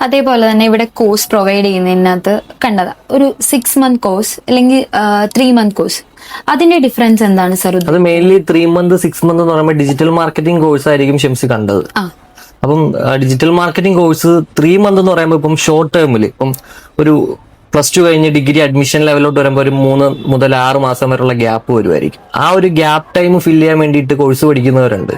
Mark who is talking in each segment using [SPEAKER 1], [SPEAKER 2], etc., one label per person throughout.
[SPEAKER 1] അതേപോലെ തന്നെ ഇവിടെ കോഴ്സ് പ്രൊവൈഡ് ചെയ്യുന്നതിനകത്ത് കണ്ടതാ ഒരു 6 month കോഴ്സ് അല്ലെങ്കിൽ 3 month കോഴ്സ്. അതിന്റെ ഡിഫറൻസ് എന്താണ് സർ?
[SPEAKER 2] അത് മെയിൻലി 3 month 6 month എന്ന് പറയുമ്പോൾ ഡിജിറ്റൽ മാർക്കറ്റിംഗ് കോഴ്സ് ആയിരിക്കും ഷംസി കണ്ടത്. അപ്പം ഡിജിറ്റൽ മാർക്കറ്റിംഗ് കോഴ്സ് 3 month എന്ന് പറയുമ്പോൾ ഇപ്പം ഷോർട്ട് ടേമിൽ ഇപ്പം ഒരു +2 കഴിഞ്ഞ് ഡിഗ്രി അഡ്മിഷൻ ലെവലോട്ട് വരുമ്പോൾ ഒരു 3 മുതൽ 6 മാസം വരെയുള്ള ഗ്യാപ്പ് വരുമായിരിക്കും. ആ ഒരു ഗ്യാപ്പ് ടൈം ഫില്ല് ചെയ്യാൻ വേണ്ടിയിട്ട് കോഴ്സ് പഠിക്കുന്നവരുണ്ട്.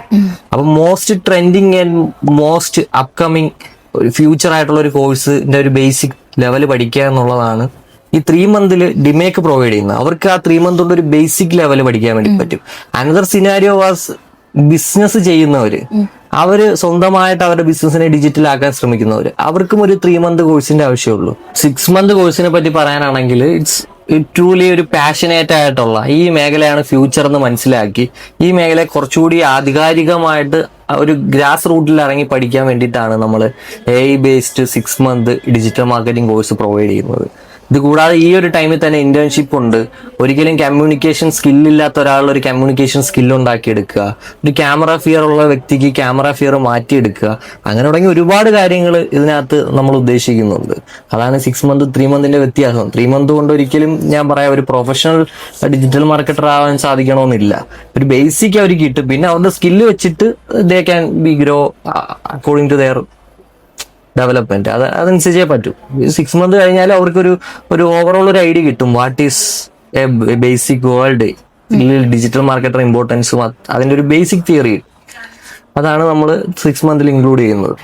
[SPEAKER 2] അപ്പം most trending and most upcoming ഒരു ഫ്യൂച്ചർ ആയിട്ടുള്ള ഒരു കോഴ്സിന്റെ ഒരു ബേസിക് ലെവൽ പഠിക്കുക എന്നുള്ളതാണ് ഈ 3 month ഡിമേക്ക് പ്രൊവൈഡ് ചെയ്യുന്നത്. അവർക്ക് ആ 3 month കൊണ്ട് ഒരു ബേസിക് ലെവൽ പഠിക്കാൻ വേണ്ടി പറ്റും. അനദർ സിനാരിയോ വാസ് ബിസിനസ് ചെയ്യുന്നവര്, അവര് സ്വന്തമായിട്ട് അവരുടെ ബിസിനസിനെ ഡിജിറ്റൽ ആക്കാൻ ശ്രമിക്കുന്നവര്, അവർക്കും ഒരു 3 month കോഴ്സിന്റെ ആവശ്യമുള്ളൂ. 6 month കോഴ്സിനെ പറ്റി പറയാനാണെങ്കിൽ ഇറ്റ്സ് ട്രൂലി ഒരു പാഷനേറ്റ് ആയിട്ടുള്ള ഈ മേഖലയാണ് ഫ്യൂച്ചർ എന്ന് മനസ്സിലാക്കി ഈ മേഖലയെ കുറച്ചുകൂടി ആധികാരികമായിട്ട് ഒരു ഗ്രാസ് റൂട്ടിൽ ഇറങ്ങി പഠിക്കാൻ വേണ്ടിയിട്ടാണ് നമ്മൾ AI based 6 month digital marketing course provide ചെയ്യുന്നത്. ഇത് കൂടാതെ ഈ ഒരു ടൈമിൽ തന്നെ ഇന്റേൺഷിപ്പ് ഉണ്ട്. ഒരിക്കലും കമ്മ്യൂണിക്കേഷൻ സ്കില്ലില്ലാത്ത ഒരാൾ ഒരു കമ്മ്യൂണിക്കേഷൻ സ്കില്ല് ഉണ്ടാക്കിയെടുക്കുക, ഒരു ക്യാമറ ഫിയർ ഉള്ള വ്യക്തിക്ക് ക്യാമറ ഫിയർ മാറ്റിയെടുക്കുക, അങ്ങനെ തുടങ്ങി ഒരുപാട് കാര്യങ്ങൾ ഇതിനകത്ത് നമ്മൾ ഉദ്ദേശിക്കുന്നുണ്ട്. അതാണ് 6 month 3 monthന്റെ വ്യത്യാസം. 3 month കൊണ്ട് ഒരിക്കലും ഞാൻ പറയാം ഒരു പ്രൊഫഷണൽ ഡിജിറ്റൽ മാർക്കറ്റർ ആവാൻ സാധിക്കണമെന്നില്ല. ഒരു ബേസിക് അവർ കിട്ടും, പിന്നെ അവരുടെ സ്കില്ല് വെച്ചിട്ട് they can be grow according to their development. അതനുസരിച്ചേ പറ്റൂ. 6 month കഴിഞ്ഞാൽ അവർക്കൊരു ഓവറോൾ ഒരു ഐഡിയ കിട്ടും what is a basic world digital marketer ഇമ്പോർട്ടൻസും അതിന്റെ ഒരു ബേസിക് തിയറി. അതാണ് നമ്മൾ 6 month ഇൻക്ലൂഡ് ചെയ്യുന്നത്.